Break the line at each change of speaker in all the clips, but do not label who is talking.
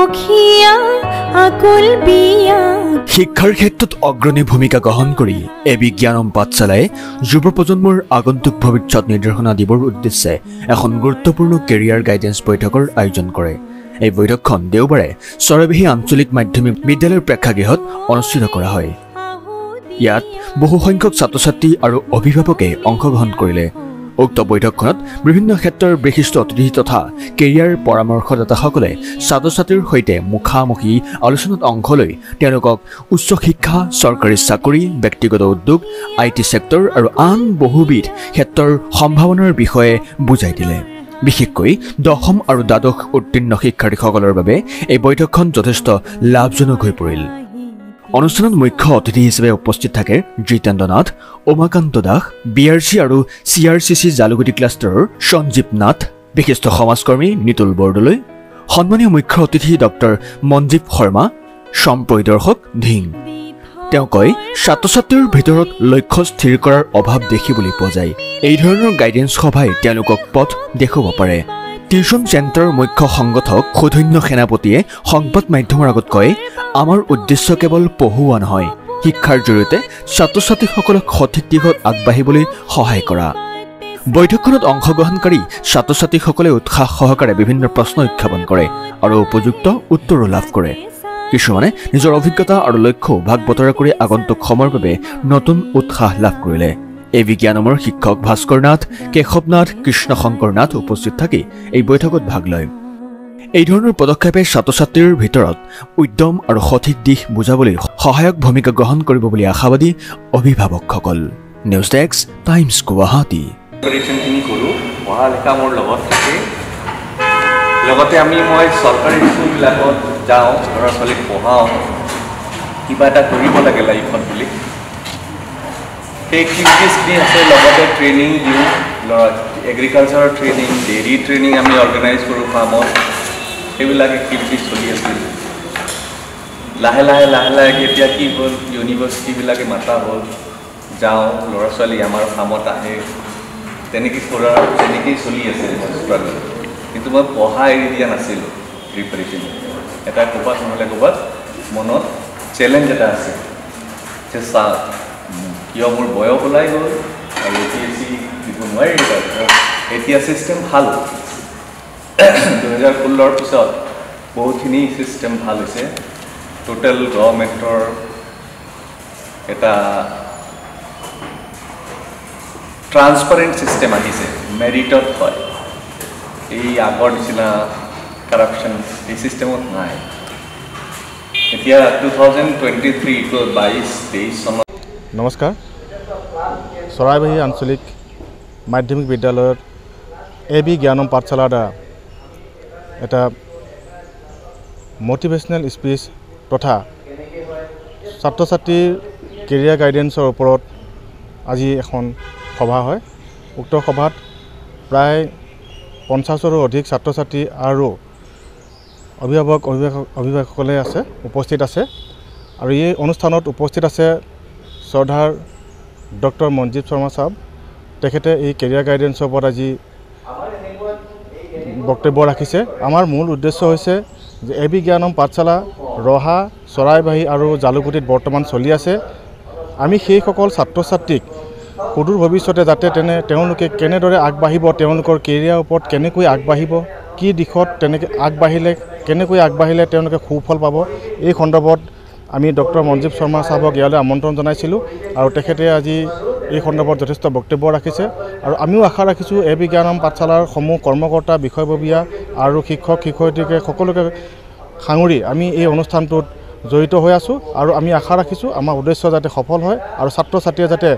সখিয়া আকুল বিয়া
শিক্ষাৰ ক্ষেত্ৰত অগ্ৰণী ভূমিকা গ্ৰহণ কৰি এবি জ্ঞানম পাঠশালাই যুৱ প্ৰজন্মৰ আগন্তুক ভৱিষ্যত নিৰ্দেশনা দিবৰ উদ্দেশ্যে এখন গুৰুত্বপূৰ্ণ কেৰিয়াৰ গাইডেন্স বৈঠকৰ আয়োজন কৰে। এই বৈঠকখন দেওবাৰে চৰাইবাহী আঞ্চলিক মাধ্যমিক বিদ্যালয়ৰ প্ৰেক্ষাগৃহত অনুষ্ঠিত কৰা হয়। ইয়াত বহু সংখ্যক ছাত্ৰ-ছাত্ৰী আৰু অভিভাৱকে অংশগ্ৰহণ কৰিলে। উক্ত বৈঠকখনত বিভিন্ন ক্ষেত্ৰৰ বিশিষ্ট অতিথি তথা কেৰিয়াৰ পৰামৰ্শদাতাসকলে ছাত্ৰ-ছাত্ৰীৰ সৈতে মুখামুখি আলোচনাত অংশ লৈ তেওঁলোকক উচ্চ শিক্ষা, চৰকাৰী চাকৰি, ব্যক্তিগত উদ্যোগ, IT চেক্টৰ আৰু আন বহুবিধ ক্ষেত্ৰৰ সম্ভাৱনাৰ বিষয়ে বুজাই দিলে। বিশেষকৈ দশম আৰু দ্বাদশ উত্তীৰ্ণ শিক্ষাৰ্থীসকলৰ বাবে এই বৈঠকখন যথেষ্ট লাভজনক হৈ পৰিল। অনুষ্ঠানত মুখ্য অতিথি হিচাপে উপস্থিত থাকে জিতেন্দ্ৰ নাথ, উমাকান্ত দাস, BRC আৰু CRCC জালুগুটি ক্লাষ্টাৰৰ সঞ্জীৱ নাথ, বিশিষ্ট সমাজকৰ্মী নিতুল বৰদলৈ, সন্মানীয় মুখ্য অতিথি ডক্টৰ মঞ্জীৱ শৰ্মা, সম্পৰিদৰ্শক ধিং। তেওঁ কয়, ছাত্ৰ-ছাত্ৰীৰ ভিতৰত লক্ষ্য স্থিৰ কৰাৰ অভাৱ দেখিবলৈ পোৱা যায়। এই ধৰণৰ গাইডেন্স সভাই তেওঁলোকক পথ দেখুৱাব পাৰে। টিউচন চেণ্টাৰৰ মুখ্য সংগঠক সুধন্য সেনাপতিয়ে সংবাদ মাধ্যমৰ আগত কয়, আমাৰ উদ্দেশ্য কেৱল পঢ়ুৱা নহয়, শিক্ষাৰ জৰিয়তে ছাত্ৰ-ছাত্ৰীসকলক সঠিক দিশত আগবাঢ়িবলৈ সহায় কৰা। বৈঠকখনত অংশগ্ৰহণকাৰী ছাত্ৰ-ছাত্ৰীসকলে উৎসাহ সহকাৰে বিভিন্ন প্ৰশ্ন উত্থাপন কৰে আৰু উপযুক্ত উত্তৰো লাভ কৰে। কিছুমানে নিজৰ অভিজ্ঞতা আৰু লক্ষ্য ভাগ বতৰা কৰি আগন্তুক সময়ৰ বাবে নতুন উৎসাহ লাভ কৰিলে। এবি জ্ঞানমৰ শিক্ষক ভাস্কৰ নাথ, কেশৱ নাথ, কৃষ্ণ শংকৰ নাথ উপস্থিত থাকি এই বৈঠকত ভাগ লয়। এই ধৰণৰ পদক্ষেপে ছাত্ৰ-ছাত্ৰীৰ ভিতৰত উদ্যম আৰু সঠিক দিশ বুজাবলৈ সহায়ক ভূমিকা গ্ৰহণ কৰিব বুলি আশাবাদী অভিভাৱকসকল। News desk, Times Guwahati.
লগতে মই চৰকাৰী স্কুলবিলাকত যাওঁ, ল'ৰা ছোৱালীক পঢ়াওঁ, কিবা এটা কৰিব লাগে লাইফত বুলি সেই এক্টিভিটিছখিনি আছে। লগতে ট্ৰেইনিং দিওঁ, এগ্ৰিকালচাৰৰ ট্ৰেইনিং, ডেইৰী ট্ৰেইনিং আমি অৰ্গেনাইজ কৰোঁ ফাৰ্মত। সেইবিলাক এক্টিভিটিছ চলি আছিল। লাহে লাহে এতিয়া কি হ'ল, ইউনিভাৰ্চিটিবিলাকে মাতা হ'ল, যাওঁ, ল'ৰা ছোৱালী আমাৰ ফাৰ্মত আহে, তেনেকেই চলি আছে ষ্ট্ৰাগল। কিন্তু মই পঢ়া এৰি দিয়া নাছিলোঁ। প্ৰিপাৰেশ্যন এটা ক'ৰবাত নহ'লে ক'ৰবাত মনত চেলেঞ্জ এটা আছে যে কিয় মোৰ বয়স ওলাই গ'ল আৰু APSC দিব নোৱাৰি। এতিয়া ছিষ্টেম ভাল, 2016ৰ পিছত বহুতখিনি ছিষ্টেম ভাল হৈছে। টোটেল গভৰ্ণমেণ্টৰ এটা ট্ৰান্সপাৰেণ্ট ছিষ্টেম আহিছে, মেৰিটত হয়। এই আগৰ নিচিনা কাৰাপশ্যন এই ছিষ্টেমত নাই। এতিয়া 2023-22 চনত।
নমস্কাৰ, চৰাইবাহী আঞ্চলিক মাধ্যমিক বিদ্যালয়ত এবি জ্ঞানম পাঠশালাৰ দ্বাৰা এটা মটিভেশ্যনেল স্পীচ তথা ছাত্ৰ ছাত্ৰীৰ কেৰিয়াৰ গাইডেন্সৰ ওপৰত আজি এখন সভা হয়। উক্ত সভাত প্ৰায় 50ৰো অধিক ছাত্ৰ ছাত্ৰী আৰু অভিভাৱকসকলে উপস্থিত আছে। আৰু এই অনুষ্ঠানত উপস্থিত আছে শ্ৰদ্ধাৰ ডক্টৰ মঞ্জীৱ শৰ্মা চাহাব। তেখেতে এই কেৰিয়াৰ গাইডেন্সৰ ওপৰত আজি বক্তব্য ৰাখিছে। আমাৰ মূল উদ্দেশ্য হৈছে যে এবি জ্ঞানম পাঠশালা ৰহা, চৰাইবাহী আৰু জালুকুটিত বৰ্তমান চলি আছে। আমি সেইসকল ছাত্ৰ ছাত্ৰীক সুদূৰ ভৱিষ্যতে যাতে তেওঁলোকে কেনেদৰে আগবাঢ়িব, তেওঁলোকৰ কেৰিয়াৰৰ ওপৰত কেনেকৈ আগবাঢ়িব, কি দিশত কেনেকৈ আগবাঢ়িলে তেওঁলোকে সুফল পাব, এই সন্দৰ্ভত আমি ডক্টৰ মঞ্জীৱ শৰ্মা চাহাবক ইয়ালৈ আমন্ত্ৰণ জনাইছিলোঁ আৰু তেখেতে আজি এই সন্দৰ্ভত যথেষ্ট বক্তব্য ৰাখিছে। আৰু আমিও আশা ৰাখিছোঁ এবি জ্ঞানম পাঠশালাৰ সমূহ কৰ্মকৰ্তা, বিষয়ববীয়া আৰু শিক্ষক শিক্ষয়িত্ৰীকে সকলোকে সাঙুৰি আমি এই অনুষ্ঠানটোত জড়িত হৈ আছোঁ। আৰু আমি আশা ৰাখিছোঁ আমাৰ উদ্দেশ্য যাতে সফল হয় আৰু ছাত্ৰ ছাত্ৰীয়ে যাতে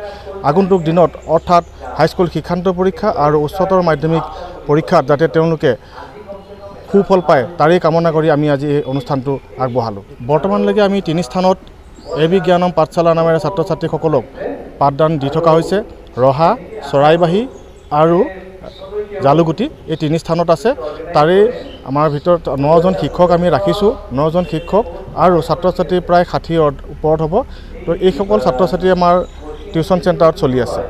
আগন্তুক দিনত অৰ্থাৎ হাইস্কুল শিক্ষান্ত পৰীক্ষা আৰু উচ্চতৰ মাধ্যমিক পৰীক্ষাত যাতে তেওঁলোকে সুফল পায়, তাৰেই কামনা কৰি আমি আজি এই অনুষ্ঠানটো আগবঢ়ালোঁ। বৰ্তমানলৈকে আমি 3 স্থানত এবি জ্ঞানম পাঠশালা নামেৰে ছাত্ৰ ছাত্ৰীসকলক পাঠদান দি থকা হৈছে। ৰহা, চৰাইবাহী আৰু জালুগুটি এই 3 স্থানত আছে। তাৰে আমাৰ ভিতৰত 9জন শিক্ষক আমি ৰাখিছোঁ। 9জন শিক্ষক আৰু ছাত্ৰ ছাত্ৰী প্ৰায় 60ৰ ওপৰত হ'ব। তো এইসকল ছাত্ৰ ছাত্ৰী আমাৰ টিউচন চেণ্টাৰত চলি আছে।